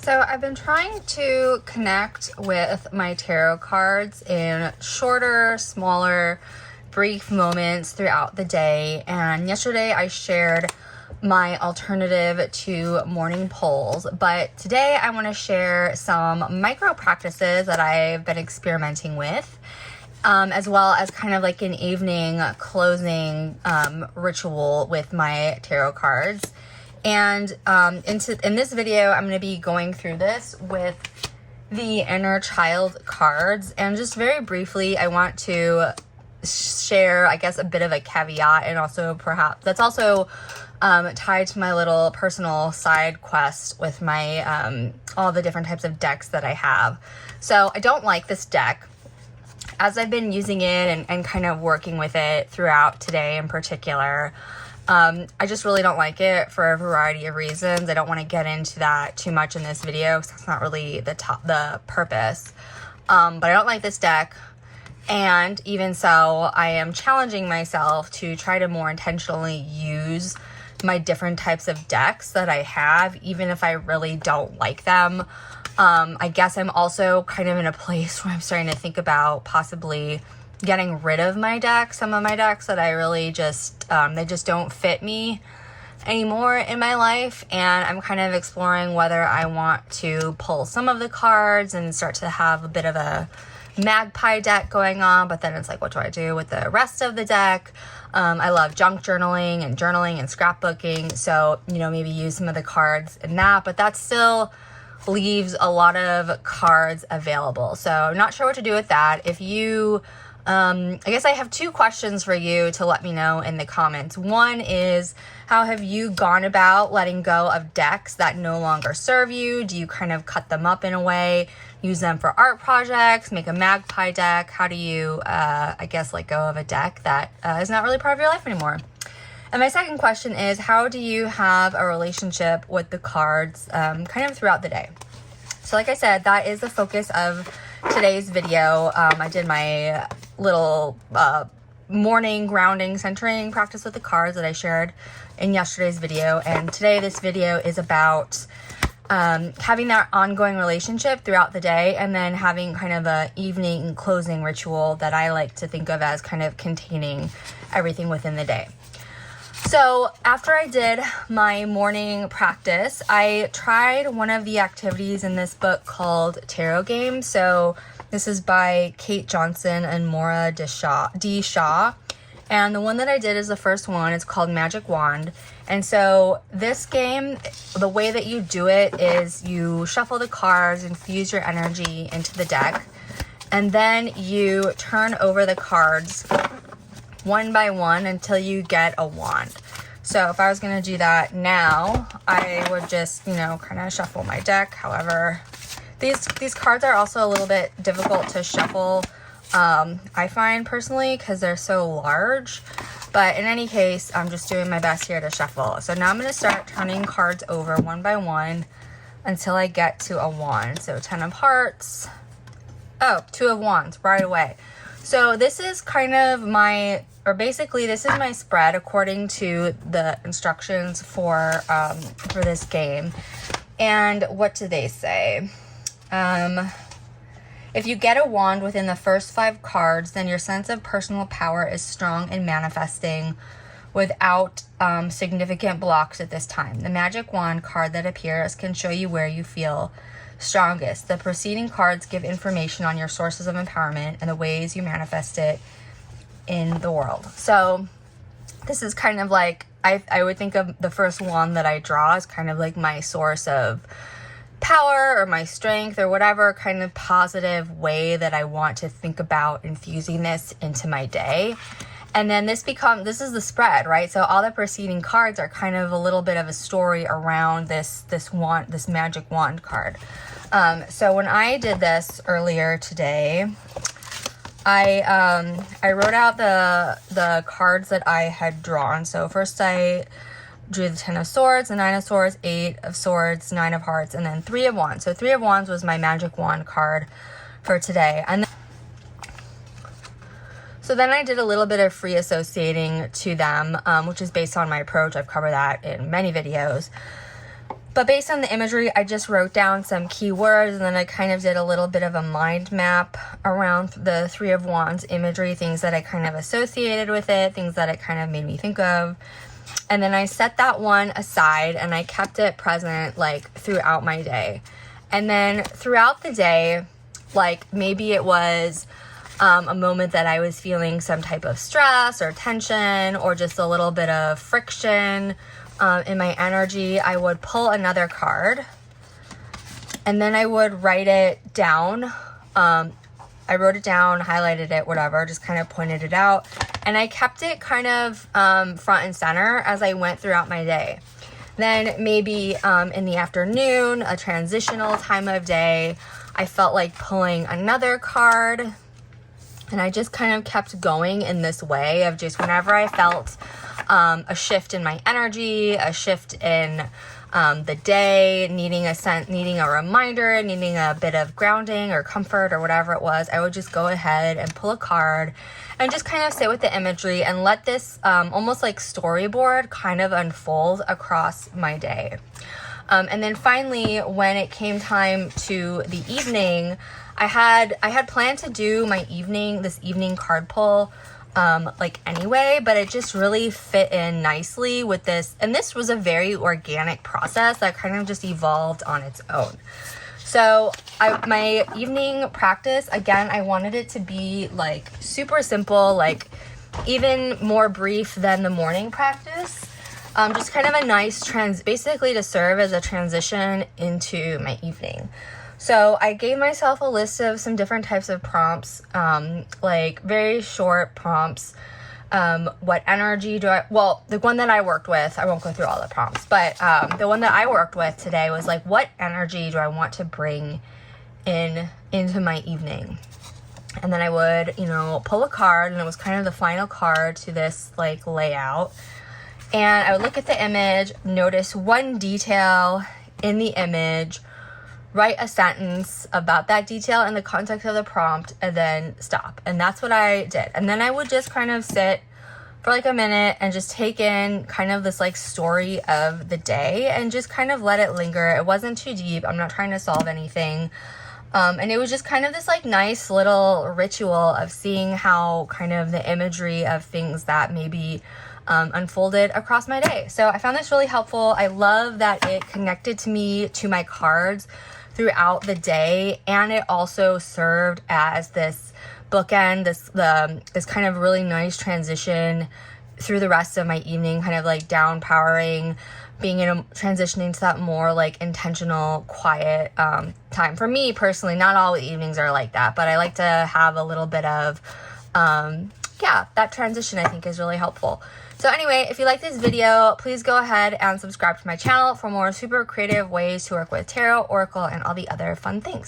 So I've been trying to connect with my tarot cards in shorter, smaller, brief moments throughout the day. And yesterday I shared my alternative to morning polls, but today I want to share some micro practices that I've been experimenting with, as well as kind of like an evening closing ritual with my tarot cards. And in this video, I'm going to be going through this with the inner child cards. And just very briefly, I want to share, I guess, a bit of a caveat, and also perhaps that's also tied to my little personal side quest with my all the different types of decks that I have. So I don't like this deck. As I've been using it and kind of working with it throughout today in particular, I just really don't like it for a variety of reasons. I don't want to get into that too much in this video because that's not really the purpose. But I don't like this deck. And even so, I am challenging myself to try to more intentionally use my different types of decks that I have, even if I really don't like them. I guess I'm also kind of in a place where I'm starting to think about possibly getting rid of my deck, some of my decks that I really just, they just don't fit me anymore in my life. And I'm kind of exploring whether I want to pull some of the cards and start to have a bit of a magpie deck going on. But then it's like, what do I do with the rest of the deck? I love junk journaling and scrapbooking. So, maybe use some of the cards in that, but that still leaves a lot of cards available. So I'm not sure what to do with that. If you, I guess I have two questions for you to let me know in the comments. One is, how have you gone about letting go of decks that no longer serve you? Do you kind of cut them up in a way, use them for art projects, make a magpie deck? How do you, I guess, let go of a deck that is not really part of your life anymore? And my second question is, how do you have a relationship with the cards kind of throughout the day? So like I said, that is the focus of today's video. I did my little morning grounding, centering practice with the cards that I shared in yesterday's video. And today this video is about having that ongoing relationship throughout the day, and then having kind of a evening closing ritual that I like to think of as kind of containing everything within the day. So after I did my morning practice, I tried one of the activities in this book called Tarot Games. So this is by Cait Johnson Maura D. And the one that I did is the first one. It's called Magic Wand. And so this game, the way that you do it is you shuffle the cards, infuse your energy into the deck, and then you turn over the cards one by one until you get a wand. So if I was going to do that now, I would just, kind of shuffle my deck. However, these cards are also a little bit difficult to shuffle, I find personally, because they're so large. But in any case, I'm just doing my best here to shuffle. So now I'm going to start turning cards over one by one until I get to a wand. So 10 of hearts. Oh, 2 of wands right away. So this is kind of this is my spread according to the instructions for this game. And what do they say? If you get a wand within the first 5 cards, then your sense of personal power is strong and manifesting without significant blocks at this time. The magic wand card that appears can show you where you feel strongest. The preceding cards give information on your sources of empowerment and the ways you manifest it in the world. So this is kind of like, I would think of the first one that I draw as kind of like my source of power or my strength or whatever kind of positive way that I want to think about infusing this into my day. And then this is the spread, right? So all the preceding cards are kind of a little bit of a story around this magic wand card. So when I did this earlier today, I wrote out the cards that I had drawn. So first I drew the 10 of swords, the 9 of swords, 8 of swords, 9 of hearts, and then 3 of wands. So 3 of wands was my magic wand card for today. And so then I did a little bit of free associating to them, which is based on my approach. I've covered that in many videos. But based on the imagery, I just wrote down some keywords, and then I kind of did a little bit of a mind map around the Three of Wands imagery, things that I kind of associated with it, things that it kind of made me think of. And then I set that one aside and I kept it present like throughout my day. And then throughout the day, like maybe it was a moment that I was feeling some type of stress or tension or just a little bit of friction in my energy, I would pull another card and then I would write it down. I wrote it down, highlighted it, whatever, just kind of pointed it out. And I kept it kind of front and center as I went throughout my day. Then maybe in the afternoon, a transitional time of day, I felt like pulling another card. And I just kind of kept going in this way of just whenever I felt a shift in my energy, a shift in the day, needing a reminder, needing a bit of grounding or comfort or whatever it was, I would just go ahead and pull a card and just kind of sit with the imagery and let this almost like storyboard kind of unfold across my day. And then finally, when it came time to the evening, I had planned to do this evening card pull like anyway, but it just really fit in nicely with this. And this was a very organic process that kind of just evolved on its own. So my evening practice, again, I wanted it to be like super simple, like even more brief than the morning practice. Just kind of a nice basically to serve as a transition into my evening. So I gave myself a list of some different types of prompts, like very short prompts. What energy do the one that I worked with, I won't go through all the prompts, but the one that I worked with today was like, what energy do I want to bring into my evening? And then I would, pull a card, and it was kind of the final card to this like layout. And I would look at the image, notice one detail in the image, write a sentence about that detail in the context of the prompt, and then stop. And that's what I did. And then I would just kind of sit for like a minute and just take in kind of this like story of the day and just kind of let it linger. It wasn't too deep. I'm not trying to solve anything. And it was just kind of this like nice little ritual of seeing how kind of the imagery of things that maybe unfolded across my day. So I found this really helpful. I love that it connected to my cards throughout the day, and it also served as this bookend, this kind of really nice transition through the rest of my evening, kind of like down powering, transitioning to that more like intentional, quiet time. For me personally, not all evenings are like that, but I like to have a little bit of that transition. I think is really helpful. So anyway, if you like this video, please go ahead and subscribe to my channel for more super creative ways to work with tarot, oracle, and all the other fun things.